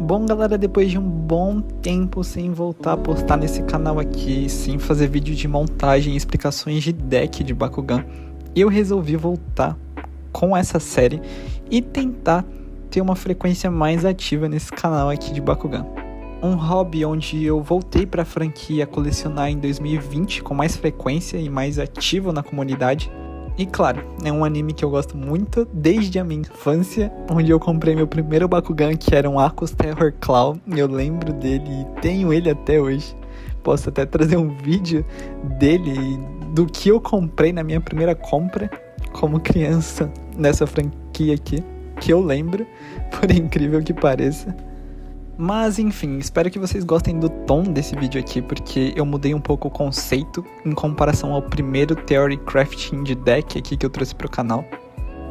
Bom, galera, depois de um bom tempo sem voltar a postar nesse canal aqui, sem fazer vídeo de montagem e explicações de deck de Bakugan, eu resolvi voltar com essa série e tentar ter uma frequência mais ativa nesse canal aqui de Bakugan. Um hobby onde eu voltei para a franquia colecionar em 2020 com mais frequência e mais ativo na comunidade. E claro, é um anime que eu gosto muito desde a minha infância, onde eu comprei meu primeiro Bakugan, que era um Aquos Terror Claw. Eu lembro dele e tenho ele até hoje. Posso até trazer um vídeo dele, do que eu comprei na minha primeira compra como criança nessa franquia aqui, que eu lembro, por incrível que pareça. Mas enfim, espero que vocês gostem do tom desse vídeo aqui, porque eu mudei um pouco o conceito em comparação ao primeiro Theory Crafting de deck aqui que eu trouxe pro canal.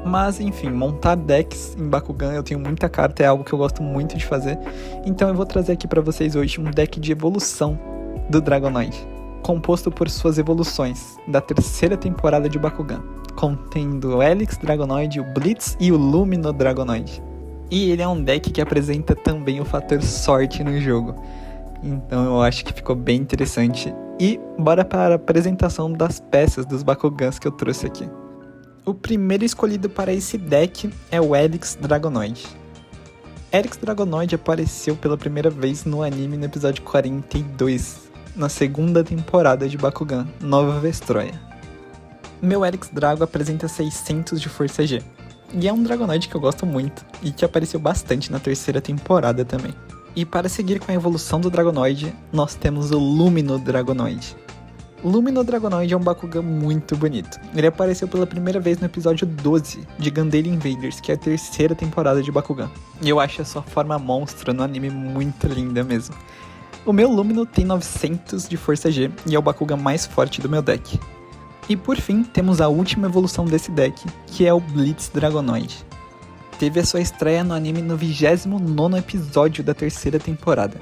Mas enfim, montar decks em Bakugan eu tenho muita carta, é algo que eu gosto muito de fazer. Então eu vou trazer aqui pra vocês hoje um deck de evolução do Dragonoid, composto por suas evoluções da terceira temporada de Bakugan, contendo o Helix Dragonoid, o Blitz e o Lumino Dragonoid. E ele é um deck que apresenta também o fator sorte no jogo. Então eu acho que ficou bem interessante. E bora para a apresentação das peças dos Bakugans que eu trouxe aqui. O primeiro escolhido para esse deck é o Helix Dragonoid. Helix Dragonoid apareceu pela primeira vez no anime no episódio 42, na segunda temporada de Bakugan, Nova Vestroia. Meu Helix Drago apresenta 600 de força G. E é um Dragonoid que eu gosto muito, e que apareceu bastante na terceira temporada também. E para seguir com a evolução do Dragonoid, nós temos o Lumino Dragonoid. O Lumino Dragonoid é um Bakugan muito bonito. Ele apareceu pela primeira vez no episódio 12 de Gundam Invaders, que é a terceira temporada de Bakugan. E eu acho a sua forma monstro no anime muito linda mesmo. O meu Lumino tem 900 de força G, e é o Bakugan mais forte do meu deck. E por fim, temos a última evolução desse deck, que é o Blitz Dragonoid. Teve a sua estreia no anime no 29º episódio da terceira temporada.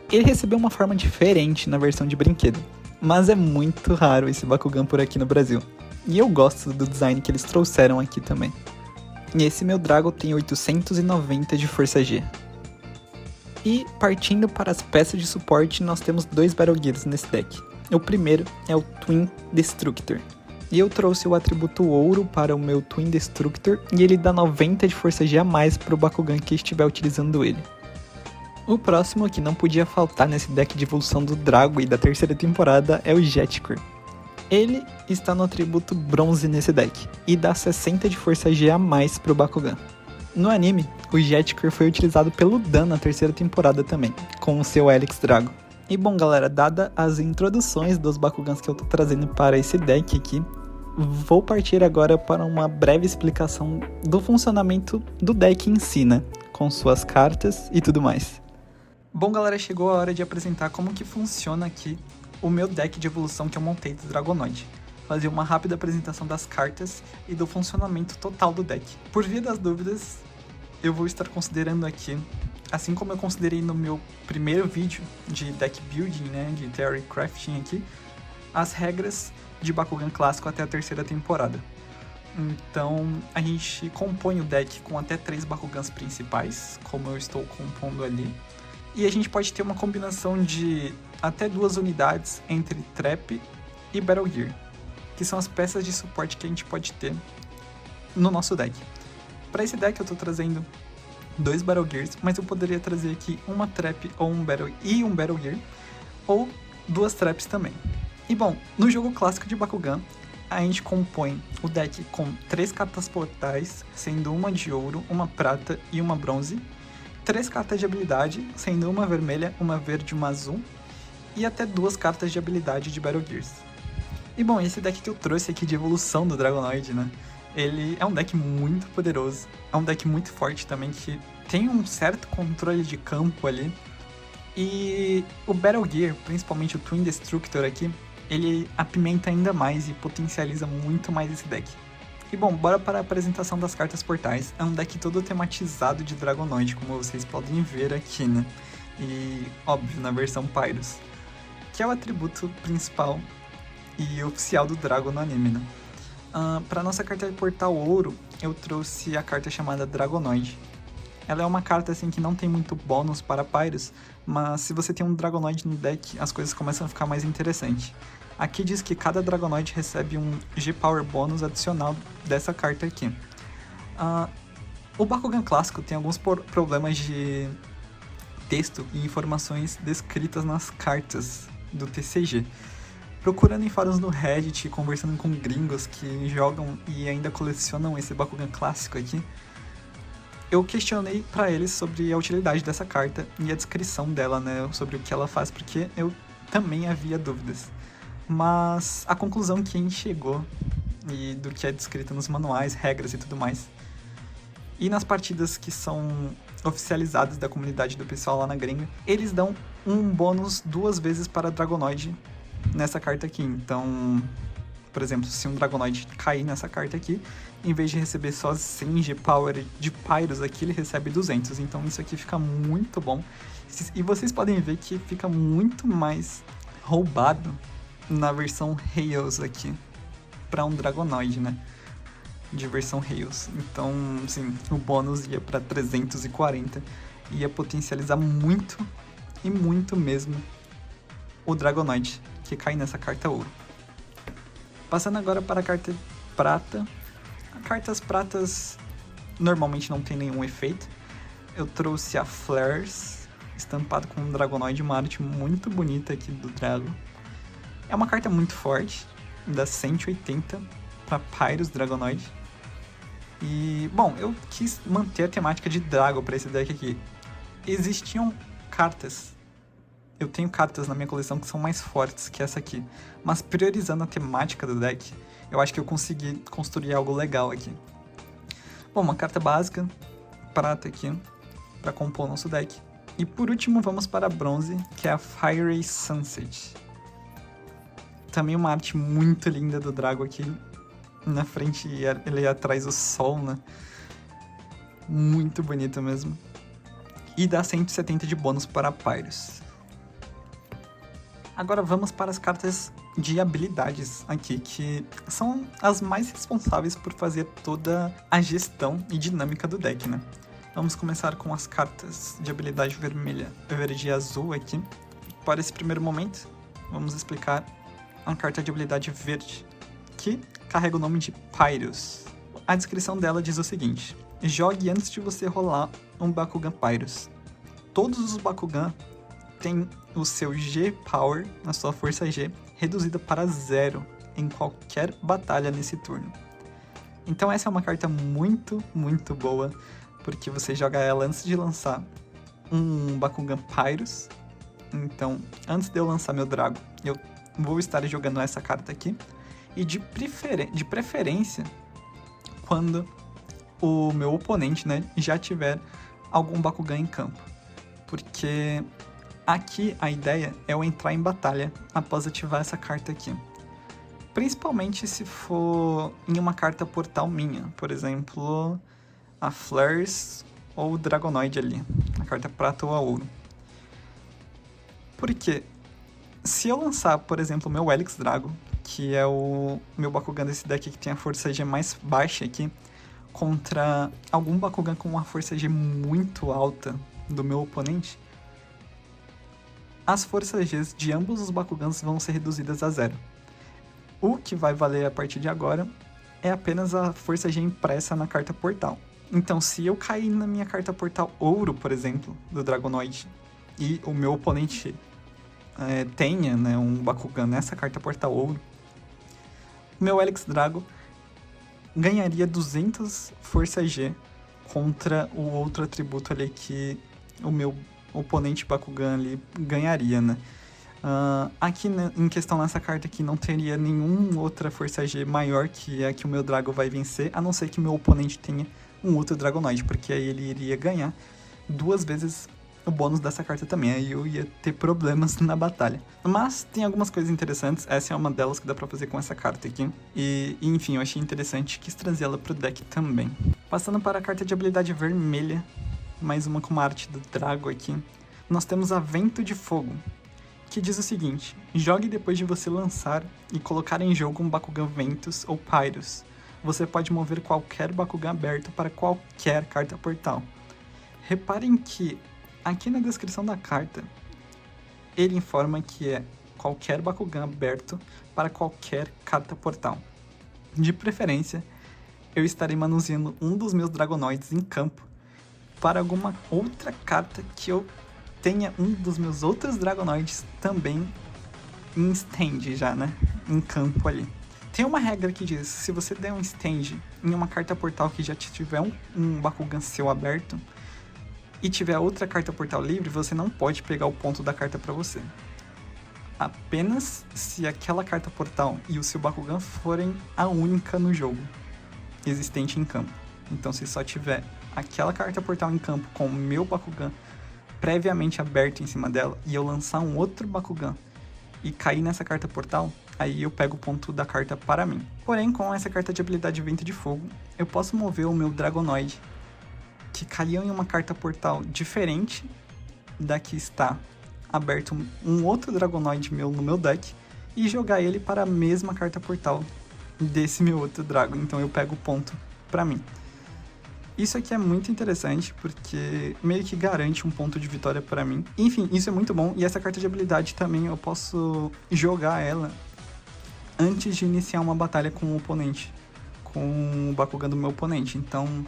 Ele recebeu uma forma diferente na versão de brinquedo, mas é muito raro esse Bakugan por aqui no Brasil. E eu gosto do design que eles trouxeram aqui também. E esse meu Drago tem 890 de força G. E partindo para as peças de suporte, nós temos dois Battle Gears nesse deck. O primeiro é o Twin Destructor. E eu trouxe o atributo ouro para o meu Twin Destructor e ele dá 90 de força G a mais para o Bakugan que estiver utilizando ele. O próximo que não podia faltar nesse deck de evolução do Drago e da terceira temporada é o Jetcore. Ele está no atributo bronze nesse deck e dá 60 de força G a mais para o Bakugan. No anime, o Jetcore foi utilizado pelo Dan na terceira temporada também, com o seu Helix Drago. E bom galera, dada as introduções dos Bakugans que eu tô trazendo para esse deck aqui, vou partir agora para uma breve explicação do funcionamento do deck em si, né? Com suas cartas e tudo mais. Bom galera, chegou a hora de apresentar como que funciona aqui o meu deck de evolução que eu montei do Dragonoid. Fazer uma rápida apresentação das cartas e do funcionamento total do deck. Por via das dúvidas, eu vou estar considerando aqui, assim como eu considerei no meu primeiro vídeo de deck building, né, de Theory Crafting aqui, as regras de Bakugan clássico até a terceira temporada. Então, a gente compõe o deck com até 3 Bakugans principais, como eu estou compondo ali. E a gente pode ter uma combinação de até 2 unidades entre Trap e Battle Gear, que são as peças de suporte que a gente pode ter no nosso deck. Para esse deck eu estou trazendo 2 Battle Gears, mas eu poderia trazer aqui uma Trap ou um Battle Gear, ou 2 Traps também. E bom, no jogo clássico de Bakugan, a gente compõe o deck com 3 cartas portais, sendo uma de ouro, uma prata e uma bronze, 3 cartas de habilidade, sendo uma vermelha, uma verde e uma azul, e até 2 cartas de habilidade de Battle Gears. E bom, esse deck que eu trouxe aqui de evolução do Dragonoid, né? Ele é um deck muito poderoso, é um deck muito forte também, que tem um certo controle de campo ali. E o Battle Gear, principalmente o Twin Destructor aqui, ele apimenta ainda mais e potencializa muito mais esse deck. E bom, bora para a apresentação das cartas portais. É um deck todo tematizado de Dragonoid, como vocês podem ver aqui, né? E óbvio, na versão Pyrus, que é o atributo principal e oficial do Drago no anime, né? Para nossa carta de portal ouro, eu trouxe a carta chamada Dragonoid. Ela é uma carta assim que não tem muito bônus para Pyrus, mas se você tem um Dragonoid no deck, as coisas começam a ficar mais interessantes. Aqui diz que cada Dragonoid recebe um G-Power bônus adicional dessa carta aqui. O Bakugan clássico tem alguns problemas de texto e informações descritas nas cartas do TCG. Procurando em fóruns no Reddit, conversando com gringos que jogam e ainda colecionam esse Bakugan clássico aqui, eu questionei pra eles sobre a utilidade dessa carta e a descrição dela, né, sobre o que ela faz, porque eu também havia dúvidas. Mas a conclusão que a gente chegou, e do que é descrito nos manuais, regras e tudo mais, e nas partidas que são oficializadas da comunidade do pessoal lá na gringa, eles dão um bônus 2 vezes para Dragonoid nessa carta aqui. Então, por exemplo, se um Dragonoid cair nessa carta aqui, em vez de receber só 100 G-Power de Pyrus aqui, ele recebe 200. Então isso aqui fica muito bom. E vocês podem ver que fica muito mais roubado na versão Heils aqui, para um Dragonoid, né? De versão Heils. Então, sim, o bônus ia para 340, ia potencializar muito, e muito mesmo, o Dragonoid, que cai nessa carta ouro. Passando agora para a carta prata. Cartas pratas normalmente não tem nenhum efeito. Eu trouxe a Flares, estampado com um Dragonoid, uma arte muito bonita aqui do Drago. É uma carta muito forte, dá 180 para Pyrus Dragonoid. E, bom, eu quis manter a temática de Drago para esse deck aqui. Existiam cartas, eu tenho cartas na minha coleção que são mais fortes que essa aqui, mas priorizando a temática do deck, eu acho que eu consegui construir algo legal aqui. Bom, uma carta básica, prata aqui, para compor o nosso deck. E por último vamos para a bronze, que é a Fiery Sunset. Também uma arte muito linda do Drago aqui. Na frente ele atrás o sol, né? Muito bonito mesmo. E dá 170 de bônus para Pyrus. Agora vamos para as cartas de habilidades aqui, que são as mais responsáveis por fazer toda a gestão e dinâmica do deck, né? Vamos começar com as cartas de habilidade vermelha, verde e azul aqui. Para esse primeiro momento, vamos explicar a carta de habilidade verde, que carrega o nome de Pyrus. A descrição dela diz o seguinte: jogue antes de você rolar um Bakugan Pyrus. Todos os Bakugan têm o seu G-Power, a sua força G, reduzida para 0 em qualquer batalha nesse turno. Então essa é uma carta muito, muito boa, porque você joga ela antes de lançar um Bakugan Pyrus. Então, antes de eu lançar meu Drago, eu vou estar jogando essa carta aqui. E de preferência, quando o meu oponente, né, já tiver algum Bakugan em campo. Porque aqui a ideia é eu entrar em batalha após ativar essa carta aqui. Principalmente se for em uma carta portal minha. Por exemplo, a Flares ou o Dragonoid ali. A carta prata ou a ouro. Porque se eu lançar, por exemplo, o meu Helix Drago, que é o meu Bakugan desse deck que tem a força G mais baixa aqui, contra algum Bakugan com uma força G muito alta do meu oponente, as forças G de ambos os Bakugans vão ser reduzidas a 0. O que vai valer a partir de agora é apenas a força G impressa na carta portal. Então, se eu cair na minha carta portal ouro, por exemplo, do Dragonoid, e o meu oponente tenha, né, um Bakugan nessa carta portal ouro, meu Helix Drago ganharia 200 força G contra o outro atributo ali que o meu oponente Bakugan ali ganharia, né? Aqui, né, em questão nessa carta aqui, não teria nenhuma outra força G maior que a que o meu Drago vai vencer, a não ser que o meu oponente tenha um outro Dragonoid, porque aí ele iria ganhar 2 vezes o bônus dessa carta também, aí eu ia ter problemas na batalha. Mas tem algumas coisas interessantes, essa é uma delas que dá pra fazer com essa carta aqui. E enfim, eu achei interessante, quis trazer ela pro deck também. Passando para a carta de habilidade vermelha, mais uma com uma arte do Drago aqui. Nós temos a Vento de Fogo, que diz o seguinte: jogue depois de você lançar e colocar em jogo um Bakugan Ventus ou Pyrus. Você pode mover qualquer Bakugan aberto para qualquer carta portal. Reparem que aqui na descrição da carta, ele informa que é qualquer Bakugan aberto para qualquer carta portal. De preferência, eu estarei manuseando um dos meus Dragonoids em campo para alguma outra carta que eu tenha um dos meus outros Dragonoids também em stand já, né? Em campo ali. Tem uma regra que diz, se você der um stand em uma carta portal que já tiver um Bakugan seu aberto e tiver outra carta portal livre, você não pode pegar o ponto da carta para você. Apenas se aquela carta portal e o seu Bakugan forem a única no jogo existente em campo. Então, se só tiver aquela carta portal em campo com o meu Bakugan previamente aberto em cima dela e eu lançar um outro Bakugan e cair nessa carta portal, aí eu pego o ponto da carta para mim. Porém, com essa carta de habilidade Vento de Fogo, eu posso mover o meu Dragonoid, que caiu em uma carta portal diferente da que está aberto um outro Dragonoid meu no meu deck, e jogar ele para a mesma carta portal desse meu outro Dragon. Então eu pego o ponto para mim. Isso aqui é muito interessante, porque meio que garante um ponto de vitória para mim. Enfim, isso é muito bom, e essa carta de habilidade também eu posso jogar ela antes de iniciar uma batalha com o oponente, com o Bakugan do meu oponente. Então,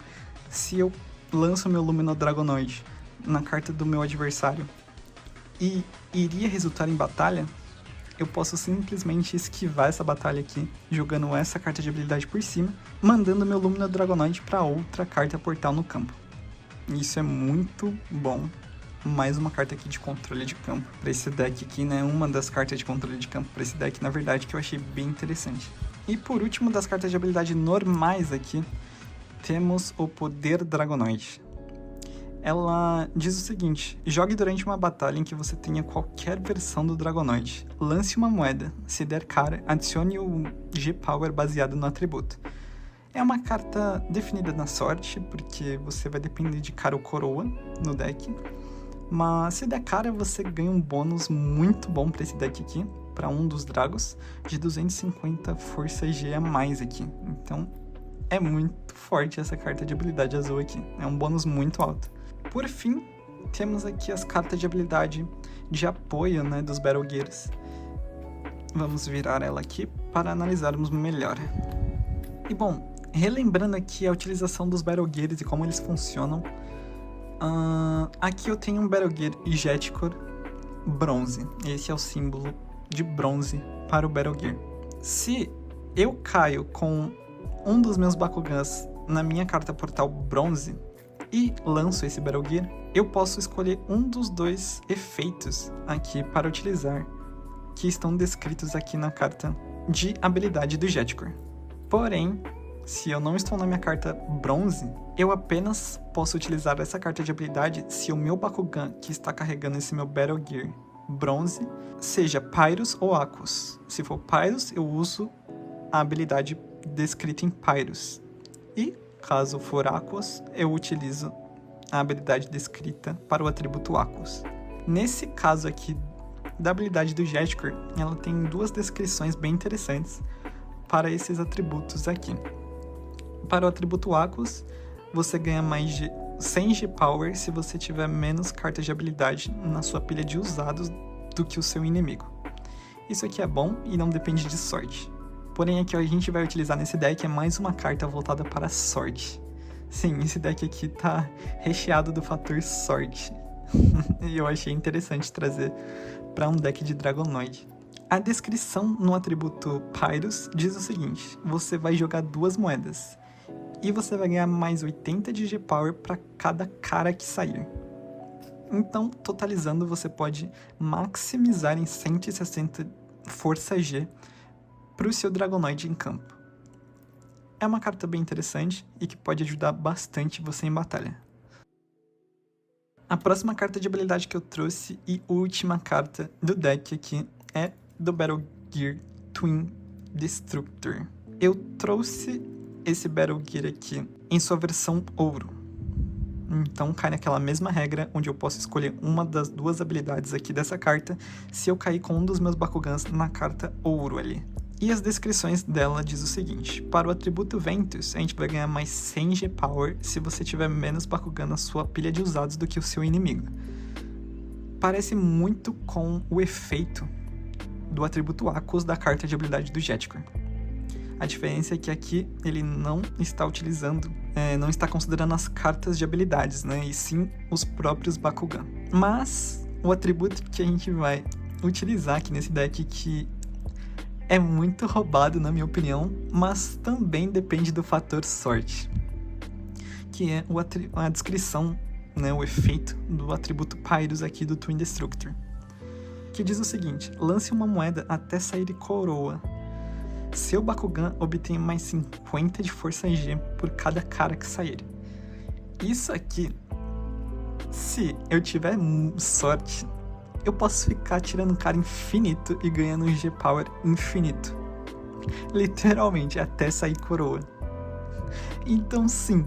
se eu lanço meu Lumino Dragonoid na carta do meu adversário e iria resultar em batalha, eu posso simplesmente esquivar essa batalha aqui, jogando essa carta de habilidade por cima, mandando meu Lumina Dragonoid para outra carta portal no campo. Isso é muito bom. Mais uma carta aqui de controle de campo para esse deck aqui, né? Uma das cartas de controle de campo para esse deck, na verdade, que eu achei bem interessante. E por último, das cartas de habilidade normais aqui, temos o Poder Dragonoid. Ela diz o seguinte: jogue durante uma batalha em que você tenha qualquer versão do Dragonoid. Lance uma moeda. Se der cara, adicione o G-Power baseado no atributo. É uma carta definida na sorte, porque você vai depender de cara ou coroa no deck. Mas se der cara, você ganha um bônus muito bom para esse deck aqui, para um dos Dragos, de 250 força G a mais aqui. Então é muito forte essa carta de habilidade azul aqui. É um bônus muito alto. Por fim, temos aqui as cartas de habilidade de apoio, né, dos Battle Gears. Vamos virar ela aqui para analisarmos melhor. E bom, relembrando aqui a utilização dos Battle Gears e como eles funcionam, aqui eu tenho um Battle Gear Jetcore bronze. Esse é o símbolo de bronze para o Battle Gear. Se eu caio com um dos meus Bakugans na minha carta portal bronze e lanço esse Battle Gear, eu posso escolher um dos dois efeitos aqui para utilizar, que estão descritos aqui na carta de habilidade do Jetcore. Porém, se eu não estou na minha carta bronze, eu apenas posso utilizar essa carta de habilidade se o meu Bakugan que está carregando esse meu Battle Gear bronze seja Pyrus ou Aquos. Se for Pyrus, eu uso a habilidade descrita em Pyrus. E caso for Aquos, eu utilizo a habilidade descrita para o atributo Aquos. Nesse caso aqui da habilidade do Jetcore, ela tem duas descrições bem interessantes para esses atributos aqui. Para o atributo Aquos, você ganha mais de 100 G-Power se você tiver menos cartas de habilidade na sua pilha de usados do que o seu inimigo. Isso aqui é bom e não depende de sorte. Porém, aqui a gente vai utilizar nesse deck é mais uma carta voltada para a sorte. Sim, esse deck aqui tá recheado do fator sorte. E eu achei interessante trazer para um deck de Dragonoid. A descrição no atributo Pyrus diz o seguinte: você vai jogar duas moedas e você vai ganhar mais 80 de G-Power para cada cara que sair. Então, totalizando, você pode maximizar em 160 força G para o seu Dragonoid em campo. É uma carta bem interessante e que pode ajudar bastante você em batalha. A próxima carta de habilidade que eu trouxe e última carta do deck aqui é do Battle Gear Twin Destructor. Eu trouxe esse Battle Gear aqui em sua versão ouro. Então cai naquela mesma regra onde eu posso escolher uma das duas habilidades aqui dessa carta se eu cair com um dos meus Bakugans na carta ouro ali. E as descrições dela diz o seguinte: para o atributo Ventus, a gente vai ganhar mais 100 G-Power se você tiver menos Bakugan na sua pilha de usados do que o seu inimigo. Parece muito com o efeito do atributo Aquos da carta de habilidade do Jetkor. A diferença é que aqui ele não está utilizando, não está considerando as cartas de habilidades, né? E sim os próprios Bakugan. Mas o atributo que a gente vai utilizar aqui nesse deck, que é muito roubado na minha opinião, mas também depende do fator sorte, que é a descrição, né, o efeito do atributo Pyrus aqui do Twin Destructor, que diz o seguinte: lance uma moeda até sair coroa. Seu Bakugan obtém mais 50 de força G por cada cara que sair. Isso aqui, se eu tiver sorte, eu posso ficar tirando cara infinito e ganhando um G-Power infinito. Literalmente, até sair coroa. Então sim,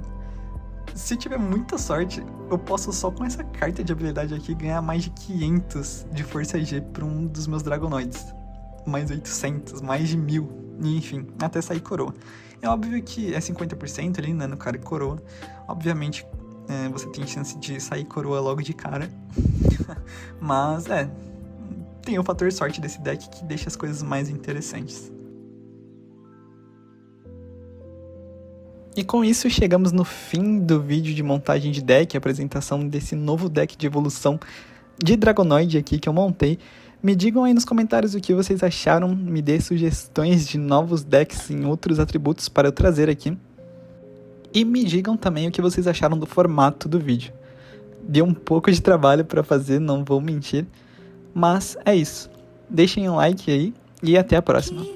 se eu tiver muita sorte, eu posso só com essa carta de habilidade aqui ganhar mais de 500 de força G para um dos meus Dragonoids. Mais 800, mais de 1000, enfim, até sair coroa. É óbvio que é 50% ali, né, no cara coroa. Obviamente, você tem chance de sair coroa logo de cara. Mas, tem o fator sorte desse deck que deixa as coisas mais interessantes. E com isso chegamos no fim do vídeo de montagem de deck, apresentação desse novo deck de evolução de Dragonoid aqui que eu montei. Me digam aí nos comentários o que vocês acharam, me dê sugestões de novos decks em outros atributos para eu trazer aqui. E me digam também o que vocês acharam do formato do vídeo. Deu um pouco de trabalho para fazer, não vou mentir, mas é isso. Deixem um like aí e até a próxima.